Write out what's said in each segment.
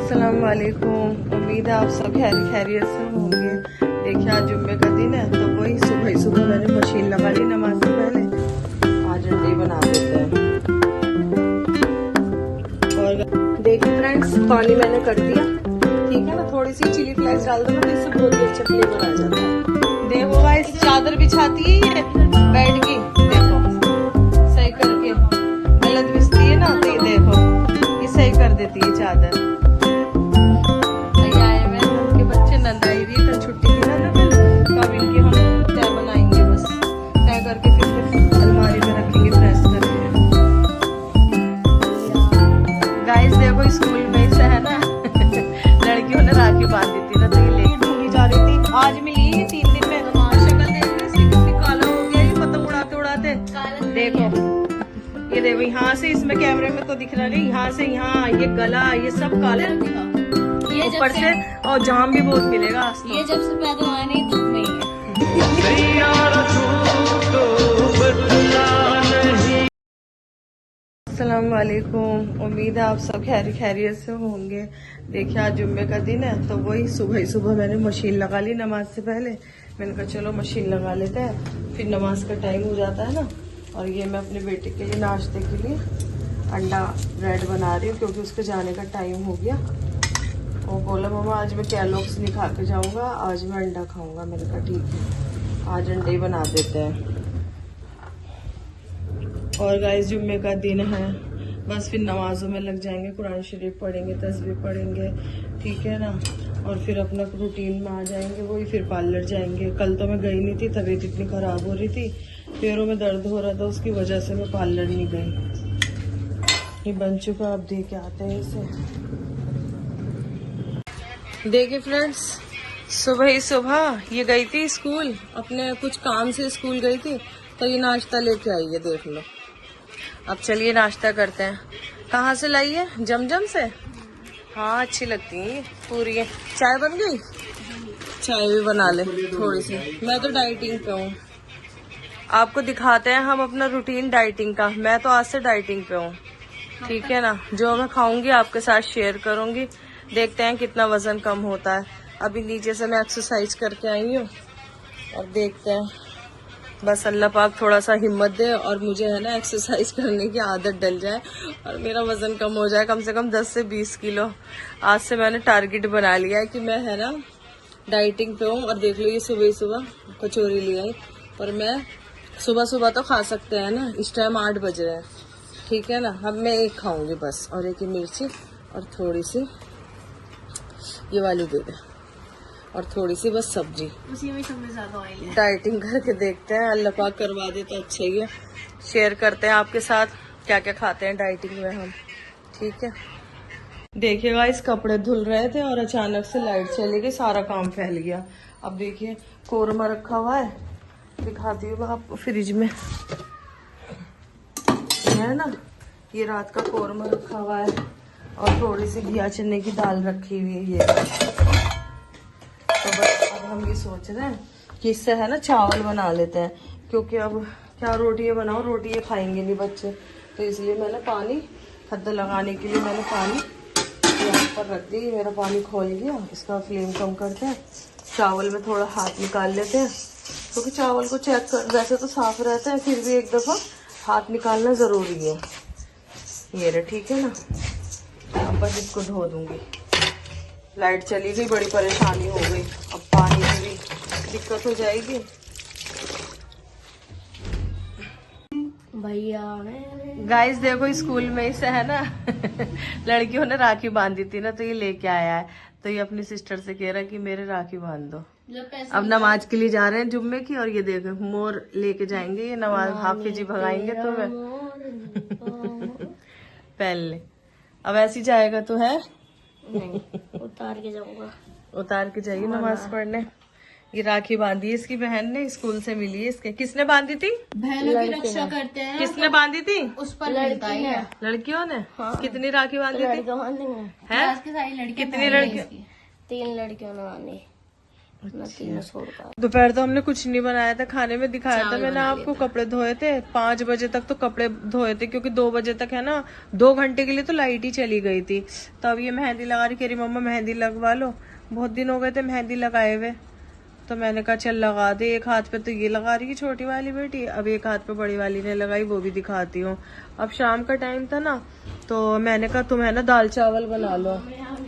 अस्सलाम वालेकुम। उम्मीद है आप सब खैरियत से होंगे। देखिए आज जुम्मे का दिन है तो वही सुबह मैंने मशीन लगा ली नमाज से पहले। आज अंडे बना देते हैं। और देखिए फ्रेंड्स, पानी मैंने कर दिया, ठीक है ना। थोड़ी सी चिली फ्लेक्स डाल दो तो इससे बहुत ही अच्छा फ्लेवर आ जाता है। देखो गाइस, चादर बिछाती है ये बेड की, देखो सही करके। गलत बिछती है ना तो ये देखो ये सही कर देती है चादर। छुट्टी थी ना तो अब इनकी हम चाय बनाएंगे, बस चाय करके फिर अलमारी में रखेंगे प्रेस करके। गाइस देखो स्कूल में से है ना लड़कियों ने राखी बांधी थी ना तो ये लेके ढूंढी जा रही थी। आज मिली ये 3 दिन में। शक्ल देख रहे इसकी कितनी काला हो गया, ये पतंग उड़ाते उड़ाते। देखो ये देखो, यहाँ से इसमें कैमरे में तो दिख रहा नहीं, यहाँ से यहाँ ये गला ये सब काला ऊपर से, और जाम भी बहुत मिलेगा आज तो। ये जब से पैदा हुआ नहीं धूप में ही है। अस्सलाम वालेकुम। उम्मीद है आप सब खैरियत से होंगे। देखिए आज जुम्मे का दिन है तो वही सुबह मैंने मशीन लगा ली नमाज से पहले। मैंने कहा चलो मशीन लगा लेते हैं, फिर नमाज का टाइम हो जाता है ना। और ये मैं अपने बेटे के लिए नाश्ते के लिए अंडा ब्रेड बना रही हूँ क्योंकि उसके जाने का टाइम हो गया। वो बोला मम्मा आज मैं कैलोग्स नहीं खा के जाऊंगा, आज मैं अंडा खाऊंगा। मैंने कहा ठीक है, आज अंडे ही बना देते हैं। और गाइस जुम्मे का दिन है, बस फिर नमाजों में लग जाएंगे, कुरान शरीफ पढ़ेंगे, तस्बीह पढ़ेंगे, ठीक है ना। और फिर अपना रूटीन में आ जाएंगे, वही फिर पार्लर जाएंगे। कल तो मैं गई नहीं थी, तबीयत इतनी खराब हो रही थी, पैरों में दर्द हो रहा था, उसकी वजह से मैं पार्लर नहीं गई। ये बन चुका, अब दे के आते हैं इसे। देखिए फ्रेंड्स, सुबह ये गई थी स्कूल, अपने कुछ काम से स्कूल गई थी तो ये नाश्ता लेके आई है, देख लो। अब चलिए नाश्ता करते हैं। कहाँ से लाई है? जमजम से। हाँ अच्छी लगती है पूरी। चाय बन गई? चाय भी बना ले थोड़ी सी। मैं तो डाइटिंग पे हूँ। आपको दिखाते हैं हम अपना रूटीन डाइटिंग का। मैं तो आज से डाइटिंग पे हूँ, ठीक है ना। जो मैं खाऊंगी आपके साथ शेयर करूंगी। देखते हैं कितना वजन कम होता है। अभी नीचे से मैं एक्सरसाइज करके आई हूँ और देखते हैं, बस अल्लाह पाक थोड़ा सा हिम्मत दे और मुझे है ना एक्सरसाइज करने की आदत डल जाए और मेरा वजन कम हो जाए, कम से कम 10 से 20 किलो। आज से मैंने टारगेट बना लिया है कि मैं है ना डाइटिंग पे हूँ। और देख लो ये सुबह कचौरी ले आई, पर मैं सुबह तो खा सकते हैं ना, इस टाइम 8 बज रहे हैं, ठीक है ना। अब मैं एक खाऊंगी बस, और एक ही मिर्ची और थोड़ी सी ये वाली दे दे, और थोड़ी सी बस सब्जी। उसी में सबसे ज्यादा ऑयल है। डाइटिंग करके देखते हैं, अल्लाह पाक करवा दे तो अच्छा ही है। शेयर करते हैं आपके साथ क्या क्या खाते हैं डाइटिंग में हम, ठीक है। देखिएगा इस कपड़े धुल रहे थे और अचानक से लाइट चली गई, सारा काम फैल गया। अब देखिए कोरमा रखा हुआ है, दिखाती हूँ आपको। फ्रिज में है ना, ये रात का कोरमा रखा हुआ है और थोड़ी सी घिया चने की दाल रखी हुई है ये। तो बस अब हम ये सोच रहे हैं कि इससे है ना चावल बना लेते हैं, क्योंकि अब क्या रोटी बनाओ, रोटी ये खाएंगे नहीं बच्चे। तो इसलिए मैंने पानी खद्दा लगाने के लिए मैंने पानी यहाँ पर रख दी। मेरा पानी खोल गया, इसका फ्लेम कम करते हैं। चावल में थोड़ा हाथ निकाल लेते हैं, क्योंकि चावल को चेक कर, वैसे तो साफ रहते हैं, फिर भी एक दफ़ा हाथ निकालना ज़रूरी है। ये रहे, ठीक है ना। अब बस इसको धो दूंगी। लाइट चली गई, बड़ी परेशानी हो गई, अब पानी की भी दिक्कत हो जाएगी। भैया गाइस देखो स्कूल में से है ना लड़कियों ने राखी बांधी थी ना तो ये लेके आया है। तो ये अपनी सिस्टर से कह रहा है कि मेरे राखी बांध दो। अब नमाज के लिए जा रहे हैं जुम्मे की, और ये देखो मोर लेके जाएंगे, ये नमाज हाफिज जी भगाएंगे तुम्हें पहन ले। अब ऐसी जाएगा तो है नहीं, उतार के जाऊंगा। उतार के जाइए नमाज पढ़ने। ये राखी बांधी है इसकी बहन ने, स्कूल से मिली है इसके। किसने बांधी थी? बहनों की रक्षा करते हैं। किसने बांधी थी? उस पर मिलता है। लड़कियों ने। हाँ। कितनी राखी बांधी थी? है कितनी लड़कियां? 3 लड़कियों ने बांधी। मैं 300 का। दोपहर तो हमने कुछ नहीं बनाया था, खाने में दिखाया था मैंने आपको। कपड़े धोए थे 5 बजे तक, तो कपड़े धोए थे क्योंकि 2 बजे तक है ना, 2 घंटे के लिए तो लाइट ही चली गई थी। तो अब ये मेहंदी लगा रही, कह रही मम्मा मेहंदी लगवा लो। बहुत दिन हो गए थे मेहंदी लगाए हुए, तो मैंने कहा चल लगा दे। एक हाथ पे तो ये लगा रही है छोटी वाली बेटी, अब एक हाथ पे बड़ी वाली ने लगाई, वो भी दिखाती हूँ। अब शाम का टाइम था ना, तो मैंने कहा तुम है ना दाल चावल बना लो,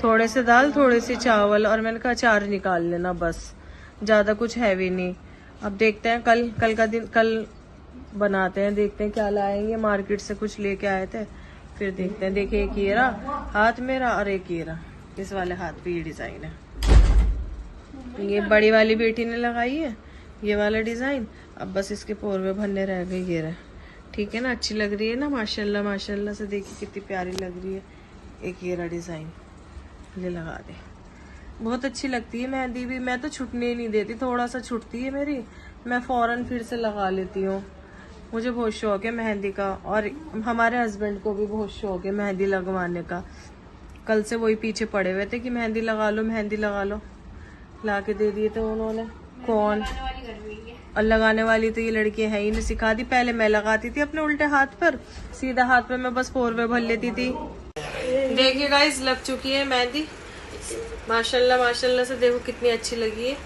थोड़े से दाल थोड़े से चावल, और मैंने कहा अचार निकाल लेना, बस ज्यादा कुछ हैवी नहीं। अब देखते हैं कल का दिन, कल बनाते हैं, देखते हैं क्या लाएंगे। मार्केट से कुछ लेके आए थे, फिर देखते हैं। देखिए एक ये रहा हाथ मेरा और एक ये रहा, इस वाले हाथ पे ये डिजाइन है। ये बड़ी वाली बेटी ने लगाई है ये वाला डिजाइन। अब बस इसके पोरवे भरने रह गए, ये रहे। ठीक है ना, अच्छी लग रही है ना, माशाल्लाह माशाल्लाह से। देखिए कितनी प्यारी लग रही है। एक ये रहा डिजाइन, ये लगा दे। बहुत अच्छी लगती है मेहंदी भी। मैं तो छुटने ही नहीं देती, थोड़ा सा छुटती है मेरी, मैं फौरन फिर से लगा लेती हूँ। मुझे बहुत शौक है मेहंदी का, और हमारे हस्बैंड को भी बहुत शौक है मेहंदी लगवाने का। कल से वही पीछे पड़े हुए थे कि मेहंदी लगा लो मेहंदी लगा लो, ला के दे दिए थे उन्होंने। कौन? और लगाने वाली तो ये लड़की है ही नहीं, सिखा दी। पहले मैं लगाती थी अपने उल्टे हाथ पर, सीधा हाथ पे मैं बस पोरवे भर लेती थी। देखिए गाइस लग चुकी है मेहंदी, माशाल्लाह माशाल्लाह से। देखो कितनी अच्छी लगी है।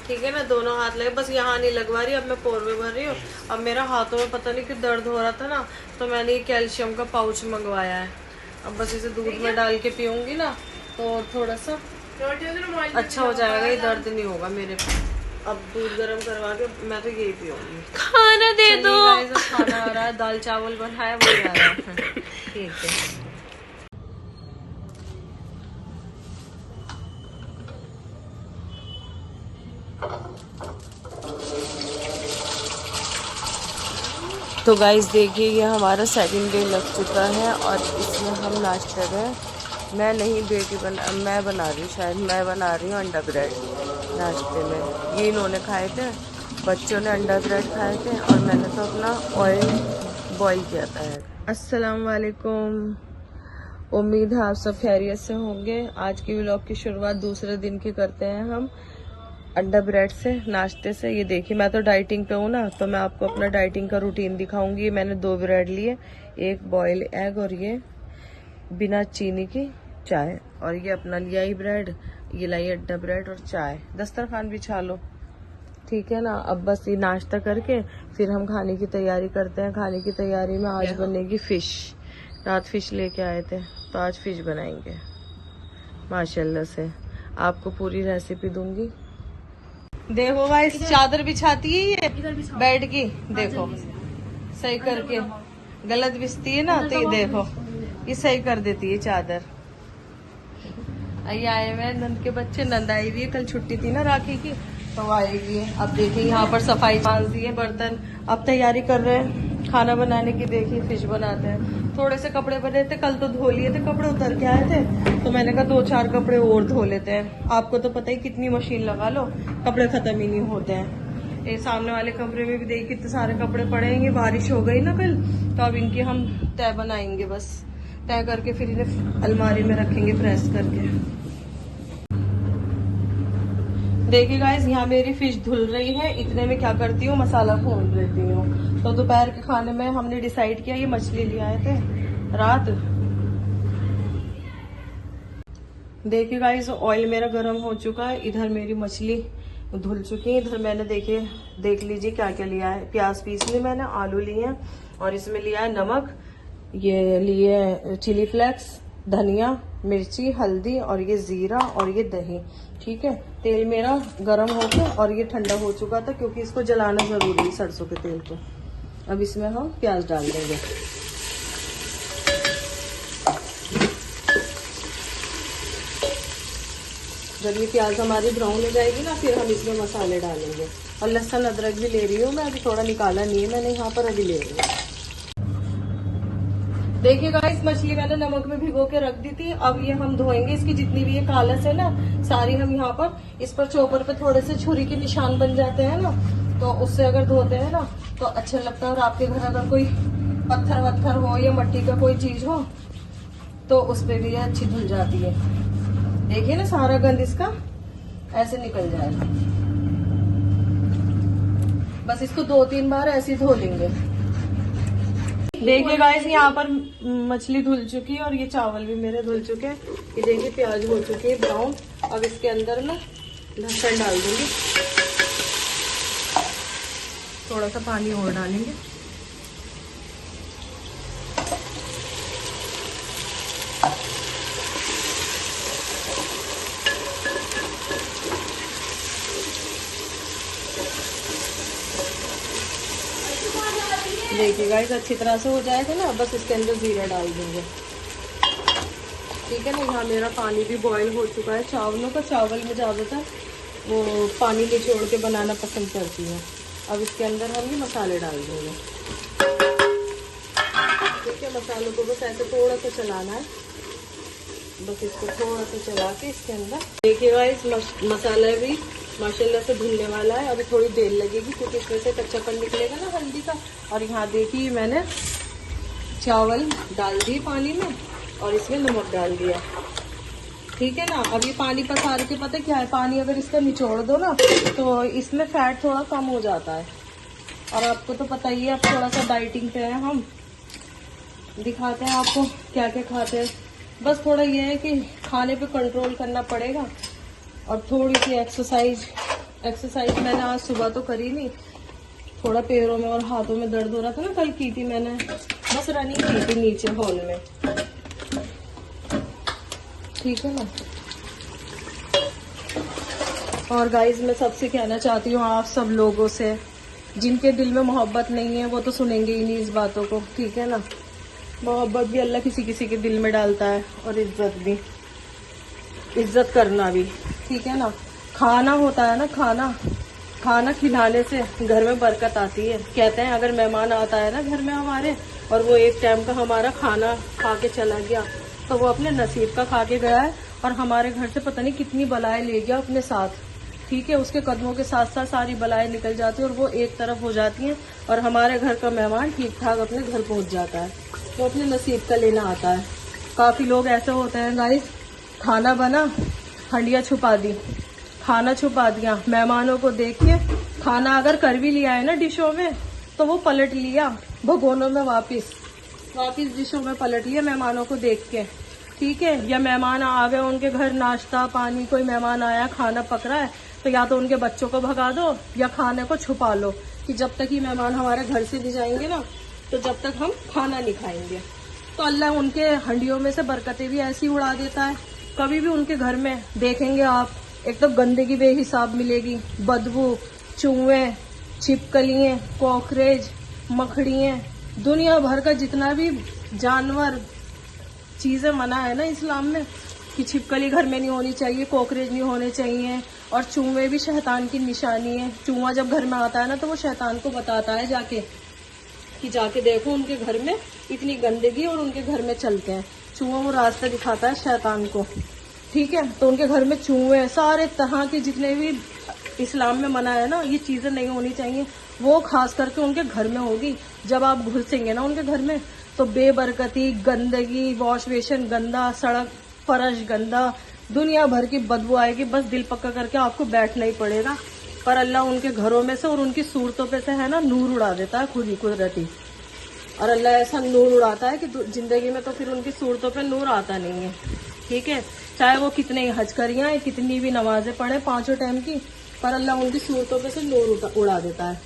ठीक है ना, दोनों हाथ लगे, बस यहाँ नहीं लगवा रही। अब मैं पोरवे भर रही हूँ। अब मेरा हाथों में पता नहीं क्यों दर्द हो रहा था ना, तो मैंने ये कैल्शियम का पाउच मंगवाया है। अब बस इसे दूध में डाल के पीऊंगी ना, तो थोड़ा सा अच्छा हो जाएगा, ये दर्द नहीं होगा मेरे पे। अब दूध गर्म करवा के मैं तो यही पीऊंगी। खाना दे दो। खाना आ रहा है, दाल चावल बनाया वो आ रहा है। ठीक है, तो गाइस देखिए ये हमारा सेकंड डे लग चुका है, और इसमें हम नाश्ते में, मैं नहीं मैं बना रही हूँ, शायद मैं बना रही हूँ अंडा ब्रेड नाश्ते में। ये इन्होंने खाए थे, बच्चों ने अंडा ब्रेड खाए थे, और मैंने तो अपना ऑयल बॉईल किया था। अस्सलाम वालेकुम, उम्मीद है आप सब खैरियत से होंगे। आज की व्लॉग की शुरुआत दूसरे दिन की करते हैं हम अंडा ब्रेड से, नाश्ते से। ये देखिए मैं तो डाइटिंग पे हूँ ना, तो मैं आपको अपना डाइटिंग का रूटीन दिखाऊंगी। मैंने 2 ब्रेड लिए, एक बॉयल एग और ये बिना चीनी की चाय, और ये अपना लिया ही ब्रेड, ये लाई अंडा ब्रेड और चाय। दस्तरखान बिछा लो, ठीक है ना। अब बस ये नाश्ता करके फिर हम खाने की तैयारी करते हैं। खाने की तैयारी में आज बनेगी फिश, रात फिश लेके आए थे, तो आज फिश बनाएंगे माशाल्लाह से। आपको पूरी रेसिपी दूंगी। देखो गाइस चादर बिछाती है ये बेड की, देखो सही करके, गलत बिछती है ना, तो ये देखो ये सही कर देती है चादर। ये आए हुए नंद के बच्चे, नंद आई हुई है, कल छुट्टी थी ना राखी की, तो आएगी। अब देखिए यहाँ पर सफाई मांज दी है, बर्तन। अब तैयारी कर रहे हैं खाना बनाने की। देखिए फिश बनाते हैं। थोड़े से कपड़े बने थे, कल तो धो लिए थे, कपड़े उतर के आए थे, तो मैंने कहा 2-4 कपड़े और धो लेते हैं। आपको तो पता ही कितनी मशीन लगा लो कपड़े खत्म ही नहीं होते हैं। ये सामने वाले कमरे में भी देखिए कितने सारे कपड़े पड़े हैं। बारिश हो गई ना कल, तो अब इनकी हम तय बनाएंगे, बस तय करके फिर इन्हें अलमारी में रखेंगे प्रेस करके। देखिए गाइस यहाँ मेरी फिश धुल रही है, इतने में क्या करती हूँ मसाला भून लेती हूँ। तो दोपहर के खाने में हमने डिसाइड किया, ये मछली ले आए थे रात। देखिए गाइस ऑयल मेरा गर्म हो चुका है, इधर मेरी मछली धुल चुकी है। इधर मैंने देख लीजिए क्या क्या लिया है। प्याज पीस ली मैंने, आलू लिए हैं, और इसमें लिया है नमक, ये लिए चिली फ्लेक्स, धनिया, मिर्ची, हल्दी, और ये जीरा, और ये दही। ठीक है, तेल मेरा गरम हो गया और ये ठंडा हो चुका था, क्योंकि इसको जलाना जरूरी है सरसों के तेल को। अब इसमें हम प्याज डाल देंगे। जब ये प्याज हमारी ब्राउन हो जाएगी ना, फिर हम इसमें मसाले डालेंगे। और लहसुन अदरक भी ले रही हूँ मैं, अभी थोड़ा निकाला नहीं है मैंने यहाँ पर, अभी ले रही हूँ। देखिए गाइस मछली मैंने नमक में भिगो के रख दी थी। अब ये हम धोएंगे, इसकी जितनी भी ये कालस है ना सारी हम यहाँ पर इस पर चॉपर पे थोड़े से छुरी के निशान बन जाते हैं ना, तो उससे अगर धोते हैं ना तो अच्छा लगता है। और आपके घर अगर कोई पत्थर वत्थर हो या मट्टी का कोई चीज हो तो उस पे भी ये अच्छी धुल जाती है। देखिए ना सारा गंद इसका ऐसे निकल जाएगा। बस इसको 2-3 बार ऐसे ही धो लेंगे। देखिए गाइस, यहाँ पर मछली धुल चुकी है और ये चावल भी मेरे धुल चुके हैं। ये देखिए प्याज हो चुकी है ब्राउन। अब इसके अंदर ना लहसुन डाल दूंगी, थोड़ा सा पानी और डालेंगे। देखिए गाइस, अच्छी तरह से हो जाएगा ना, बस इसके अंदर जीरा डाल देंगे। ठीक है ना, यहाँ मेरा पानी भी बॉईल हो चुका है चावलों का। चावल में ज़्यादातर वो पानी निचोड़ के बनाना पसंद करती है। अब इसके अंदर हम ये मसाले डाल देंगे। ठीक है, मसालों को बस ऐसे थोड़ा सा चलाना है, बस इसको थोड़ा सा चला के इसके अंदर। देखिए गाइस, मसाला भी माशाल्लाह से भुनने वाला है। अभी थोड़ी देर लगेगी क्योंकि इसमें से कच्चापन निकलेगा ना हल्दी का। और यहाँ देखिए मैंने चावल डाल दिए पानी में और इसमें नमक डाल दिया। ठीक है ना, अब ये पानी पसार के पता क्या है, पानी अगर इसका निचोड़ दो ना तो इसमें फैट थोड़ा कम हो जाता है। और आपको तो पता ही है, अब थोड़ा सा डाइटिंग पे है हम, दिखाते हैं आपको क्या क्या खाते हैं। बस थोड़ा ये है कि खाने पे कंट्रोल करना पड़ेगा और थोड़ी सी एक्सरसाइज मैंने आज सुबह तो करी नहीं, थोड़ा पैरों में और हाथों में दर्द हो रहा था ना, कल की थी मैंने, बस रनिंग की थी नीचे हॉल में। ठीक है ना। और गाइस, मैं सबसे कहना चाहती हूँ, आप सब लोगों से, जिनके दिल में मोहब्बत नहीं है वो तो सुनेंगे ही नहीं इस बातों को। ठीक है ना, मोहब्बत भी अल्लाह किसी किसी के दिल में डालता है, और इज्जत भी, इज्जत करना भी। ठीक है ना, खाना होता है ना, खाना खिलाने से घर में बरकत आती है। कहते हैं अगर मेहमान आता है ना घर में हमारे और वो एक टाइम का हमारा खाना खा के चला गया तो वो अपने नसीब का खा के गया है और हमारे घर से पता नहीं कितनी बलाएं ले गया अपने साथ। ठीक है, उसके कदमों के साथ साथ सारी बलाएं निकल जाती है और वो एक तरफ हो जाती हैं और हमारे घर का मेहमान ठीक ठाक अपने घर पहुंच जाता है, वो अपने नसीब का लेना आता है। काफी लोग ऐसे होते हैं गाइस, खाना बना, हंडिया छुपा दी, खाना छुपा दिया, मेहमानों को देख के खाना अगर कर भी लिया है ना डिशों में तो वो पलट लिया भगोनों में, वापिस डिशों में पलट लिया मेहमानों को देख के। ठीक है, या मेहमान आ गए उनके घर, नाश्ता पानी, कोई मेहमान आया, खाना पक रहा है तो या तो उनके बच्चों को भगा दो या खाने को छुपा लो कि जब तक ही मेहमान हमारे घर से नहीं जाएंगे ना तो जब तक हम खाना नहीं खाएंगे। तो अल्लाह उनके हंडियों में से बरकतें भी ऐसी उड़ा देता है। कभी भी उनके घर में देखेंगे आप, एक तो गंदगी बेहिसाब मिलेगी, बदबू, चूहे, छिपकलियां, कॉकरेज, मकड़ियाँ, दुनिया भर का जितना भी जानवर, चीजें मना है ना इस्लाम में कि छिपकली घर में नहीं होनी चाहिए, कॉकरेज नहीं होने चाहिए, और चूहे भी शैतान की निशानी है। चूहा जब घर में आता है ना तो वो शैतान को बताता है जाके कि जाके देखो उनके घर में इतनी गंदगी और उनके घर में चलते हैं। चूहा वो रास्ता दिखाता है शैतान को। ठीक है, तो उनके घर में चूहे, सारे तरह के जितने भी इस्लाम में मना है ना, ये चीजें नहीं होनी चाहिए, वो खास करके उनके घर में होगी। जब आप घुसेंगे ना उनके घर में तो बेबरकती, गंदगी, वॉश बेसिन गंदा, सड़क फर्श गंदा, दुनिया भर की बदबू आएगी। बस दिल पक्का करके आपको बैठना ही पड़ेगा। पर अल्लाह उनके घरों में से और उनकी सूरतों पे से है ना नूर उड़ा देता है खुद ही कुदरती। और अल्लाह ऐसा नूर उड़ाता है कि जिंदगी में तो फिर उनकी सूरतों पे नूर आता नहीं है। ठीक है, चाहे वो कितने ही हज करियां, कितनी भी नमाजें पढ़े 5 टाइम की, पर अल्लाह उनकी सूरतों पे से नूर उड़ा देता है।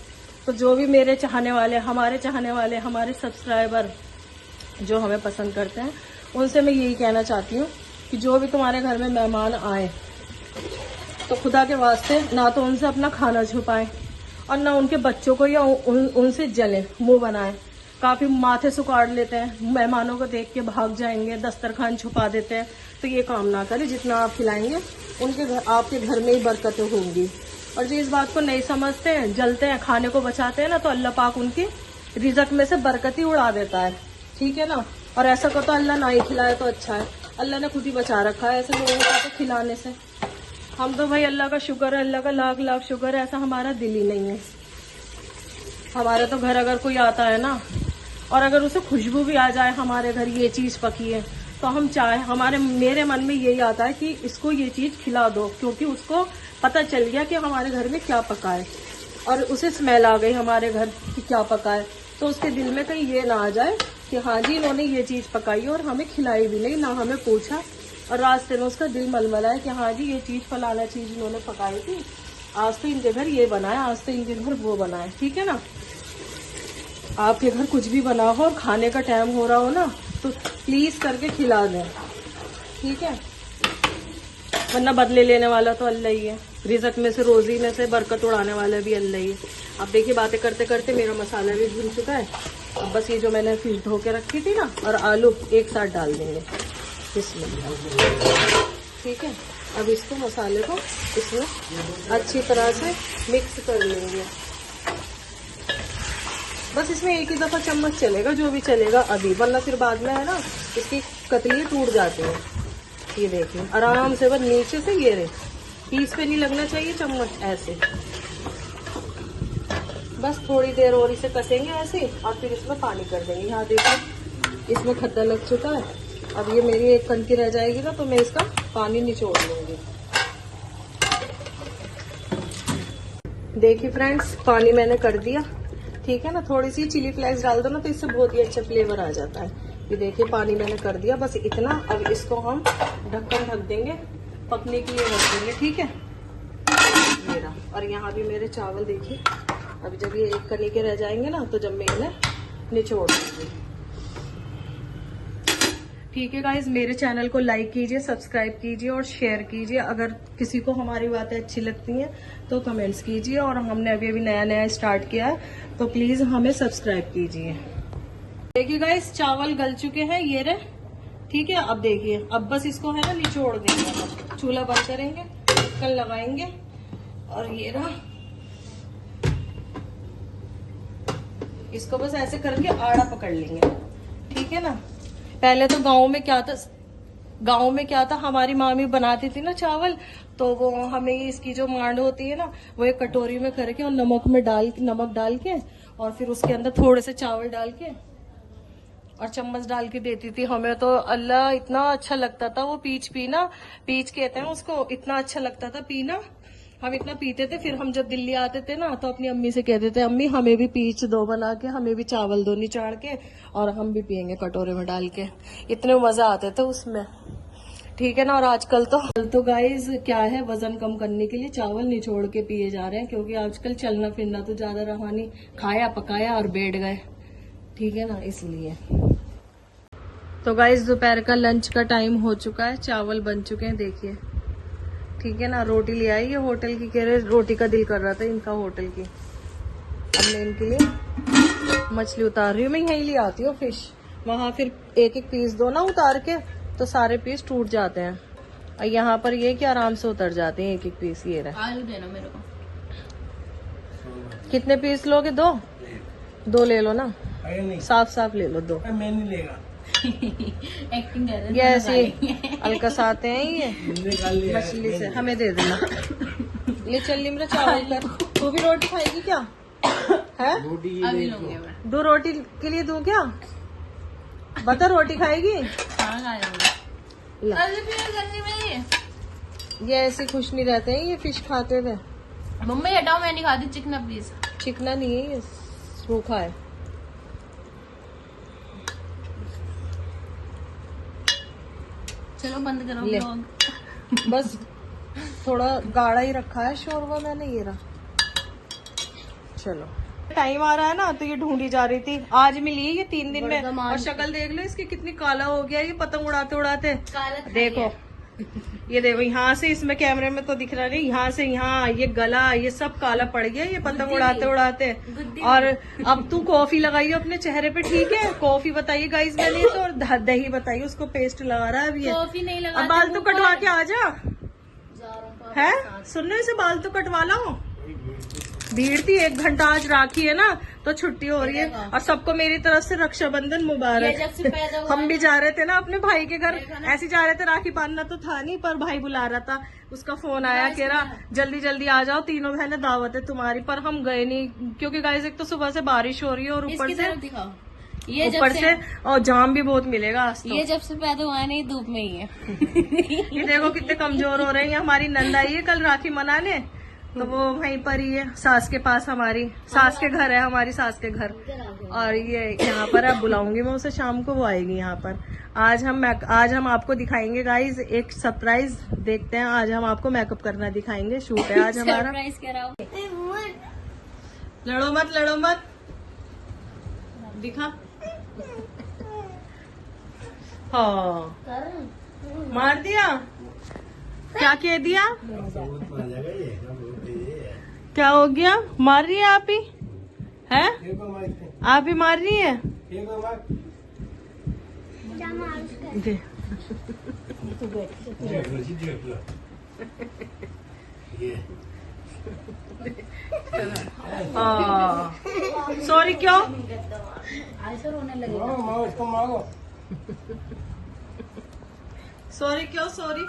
तो जो भी मेरे चाहने वाले, हमारे सब्सक्राइबर जो हमें पसंद करते हैं, उनसे मैं यही कहना चाहती हूँ कि जो भी तुम्हारे घर में मेहमान आए तो खुदा के वास्ते ना तो उनसे अपना खाना छुपाएं और ना उनके बच्चों को या उनसे जले मुंह बनाएं। काफी माथे सुकाड़ लेते हैं, मेहमानों को देख के भाग जाएंगे, दस्तरखान छुपा देते हैं। तो ये काम ना करें, जितना आप खिलाएंगे उनके घर, आपके घर में ही बरकतें होंगी। और जो इस बात को नहीं समझते हैं, जलते हैं, खाने को बचाते हैं ना, तो अल्लाह पाक उनकी रिजक में से बरकत ही उड़ा देता है। ठीक है ना, और ऐसा को तो अल्लाह ना ही खिलाए तो अच्छा है। अल्लाह ने खुद ही बचा रखा है ऐसे लोगों को तो खिलाने से। हम तो भाई अल्लाह का शुक्र है, अल्लाह का लाख लाख शुक्र है, ऐसा हमारा दिल ही नहीं है। हमारे तो घर अगर कोई आता है ना और अगर उसे खुशबू भी आ जाए हमारे घर ये चीज पकी है, तो हम चाहे, मेरे मन में यही आता है कि इसको ये चीज खिला दो, क्योंकि उसको पता चल गया कि हमारे घर में क्या पका है। और उसे स्मेल आ गई हमारे घर कि क्या पका है, तो उसके दिल में कहीं ये ना आ जाए कि हाँ जी इन्होंने ये चीज पकाई और हमें खिलाई भी नहीं, ना हमें पूछा, और रास्ते में उसका दिल मलमला है कि हाँ जी ये चीज फलाना चीज इन्होंने पकाई थी, आज तो इनके घर ये बना है, आज तो इनके घर वो बना है। ठीक है ना, आपके घर कुछ भी बना हो और खाने का टाइम हो रहा हो ना, तो प्लीज करके खिला दें, ठीक है, वरना बदले लेने वाला तो अल्लाह ही है, रिजक में से रोजी में से बरकत उड़ाने वाला भी अल्लाह ही है। अब देखिए बातें करते करते मेरा मसाला भी भून चुका है। अब बस ये जो मैंने फिर धो के रखी थी ना और आलू एक साथ डाल देंगे इसमें, ठीक है। अब इसको मसाले को इसमें अच्छी तरह से मिक्स कर लेंगे। बस इसमें एक ही दफा चम्मच चलेगा, जो भी चलेगा अभी, वरना फिर बाद में है ना इसकी कतली टूट जाती है। ये देखिए आराम से बस नीचे से ये रहे, पीस पे नहीं लगना चाहिए चम्मच, ऐसे बस थोड़ी देर और इसे कसेंगे ऐसे, और फिर इसमें पानी कर देंगे। यहाँ देखिए इसमें खद्दा लग चुका है। अब ये मेरी एक कनकी रह जाएगी ना तो मैं इसका पानी निचोड़ लूंगी। देखिए फ्रेंड्स पानी मैंने कर दिया, ठीक है ना। थोड़ी सी चिली फ्लेक्स डाल दो ना तो इससे बहुत ही अच्छा फ्लेवर आ जाता है। ये देखिए पानी मैंने कर दिया, बस इतना। अब इसको हम ढक्कन ढक देंगे, पकने के लिए रख देंगे, ठीक है मेरा। और यहाँ भी मेरे चावल देखिए, अब जब ये एक कनी के रह जाएंगे ना तो जब मैं इन्हें निचोड़ दूंगी। ठीक है गाइज, मेरे चैनल को लाइक कीजिए, सब्सक्राइब कीजिए और शेयर कीजिए। अगर किसी को हमारी बातें अच्छी लगती हैं तो कमेंट्स कीजिए, और हमने अभी नया नया स्टार्ट किया है तो प्लीज हमें सब्सक्राइब कीजिए। देखिए गाइज चावल गल चुके हैं ये रहे, ठीक है। अब देखिए अब बस इसको है ना निचोड़ देंगे, हम चूल्हा बंद करेंगे, ढक्कन लगाएंगे, और ये रहा, इसको बस ऐसे करके आड़ा पकड़ लेंगे, ठीक है ना। पहले तो गांव में क्या था हमारी मामी बनाती थी ना चावल, तो वो हमें इसकी जो मांड होती है ना वो एक कटोरी में करके और नमक डाल के और फिर उसके अंदर थोड़े से चावल डाल के और चम्मच डाल के देती थी हमें। तो अल्लाह इतना अच्छा लगता था वो पीच पीना, पीच कहते हैं उसको, इतना अच्छा लगता था पीना, हम इतना पीते थे। फिर हम जब दिल्ली आते थे ना तो अपनी अम्मी से कहते थे अम्मी हमें भी पीच दो बना के, हमें भी चावल दो निचाड़ के, और हम भी पियेंगे कटोरे में डाल के। इतने मजा आते थे उसमें, ठीक है ना। और आजकल तो गाइस क्या है, वजन कम करने के लिए चावल निचोड़ के पिए जा रहे हैं, क्योंकि आजकल चलना फिरना तो ज्यादा रहा नहीं, खाया पकाया और बैठ गए, ठीक है ना, इसलिए। तो गाइस दोपहर का लंच का टाइम हो चुका है, चावल बन चुके हैं देखिए, ठीक है ना। रोटी ले आई है होटल की, कह रहे रोटी का दिल कर रहा था इनका होटल की। अब मैं इनके लिए मछली उतार रही हूँ, मैं यहीं ले आती हूँ फिश, वहां फिर एक एक पीस दो ना उतार के तो सारे पीस टूट जाते हैं, और यहाँ पर ये कि आराम से उतर जाते हैं एक एक पीस। ये रहा, आलू देना मेरे को। कितने पीस लोगे? दो ले लो ना, साफ ले लो, 2। मैं नहीं लेगा। एक्टिंग कर रहे हैं, ये ऐसे अलकस आते हैं ये मछली से, हमें दे देना। ले चल लिमरा चावल कर, तू भी रोटी खाएगी क्या है? अभी लूंगी मैं। 2 रोटी के लिए दूं क्या? बता रोटी खाएगी? हाँ खा लूंगी। ला। अरे फिर करनी में ये ऐसे खुश नहीं रहते हैं, ये फिश खाते थे। मम्मी हटाओ, मैं नहीं खाती चिकना प्लीज। चिकना नहीं है ये, सूखा है। चलो बंद करो ले। vlog। बस थोड़ा गाढ़ा ही रखा है शोरबा मैंने, ये रहा। चलो टाइम आ रहा है ना तो ये ढूंढी जा रही थी, आज मिली ये 3 दिन में, और शक्ल देख लो इसकी कितनी काला हो गया ये पतंग उड़ाते उड़ाते। देखो ये देखो, यहाँ से इसमें कैमरे में तो दिख रहा नहीं, यहाँ से यहाँ ये गला ये सब काला पड़ गया ये पतंग उड़ाते उड़ाते। और अब तू कॉफी लगाइए अपने चेहरे पे, ठीक है। कॉफी बताइए गाइस मैंने तो, और दही बताइए, उसको पेस्ट लगा रहा है अभी ये। कॉफी नहीं लगा, अब बाल तो कटवा के आ जा, है सुन लो इसे, बाल तो कटवा लो। भीड़ थी 1 घंटा, आज राखी है ना तो छुट्टी हो रही है, और सबको मेरी तरफ से रक्षाबंधन मुबारक। जब से पैदा हुआ हम भी जा रहे थे ना अपने भाई के घर, ऐसे जा रहे थे, राखी बांधना तो था नहीं पर भाई बुला रहा था, उसका फोन आया कह रहा जल्दी जल्दी आ जाओ, तीनों बहनें दावत है तुम्हारी। पर हम गए नहीं क्योंकि गाइस एक तो सुबह से बारिश हो रही है और ऊपर से और जाम भी बहुत मिलेगा आज तो। ये जब से पैदा हुआ नहीं धूप में ही है। ये देखो कितने कमजोर हो रहे हैं। ये हमारी नंद आई है कल राखी मनाने, तो वो वहीं पर ही है, सास के पास, हमारी सास के घर है, हमारी सास के घर। और ये यहाँ पर अब बुलाऊंगी मैं उसे शाम को, वो आएगी यहाँ पर। आज हम आपको दिखाएंगे गाइज एक सरप्राइज। देखते हैं, आज हम आपको मेकअप करना दिखाएंगे, शूट है आज हमारा। सरप्राइज कराओ। लड़ो मत, लड़ो मत, दिखा। हाँ, मार दिया, क्या कह दिया, क्या हो गया? मार रही है आप ही, है आप ही मार रही है। दे। सॉरी क्यों? ऐसा रोने लगेगा। सॉरी क्यों? सॉरी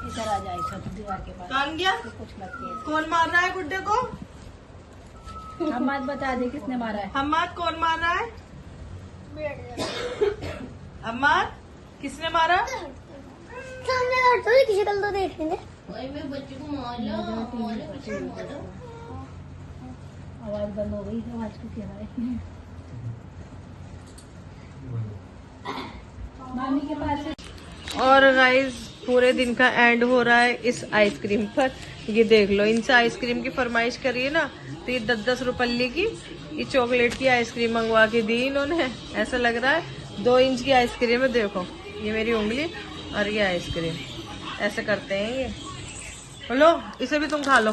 इधर आ जाए सब दीवार के पास। कान गया? कुछ मत किए। कौन मार रहा है गुड्डे को? हम बात बता दे किसने मारा है। हम्माद कौन मार रहा है? अम्माद किसने मारा? सामने लड़की की शक्ल तो देख लेंगे। मैं बच्चे को मार लो, आवाज बंद हो गई, आवाज को क्या है? मामी के पास। और गाइस पूरे दिन का एंड हो रहा है इस आइसक्रीम पर। ये देख लो, इनसे आइसक्रीम की फरमाइश करिए ना, तो ये 10-10 रुपये की ये चॉकलेट की आइसक्रीम मंगवा के दी इन्होंने। ऐसा लग रहा है 2 इंच की आइसक्रीम है। देखो ये मेरी उंगली और ये आइसक्रीम, ऐसे करते हैं ये। लो इसे भी तुम खा लो।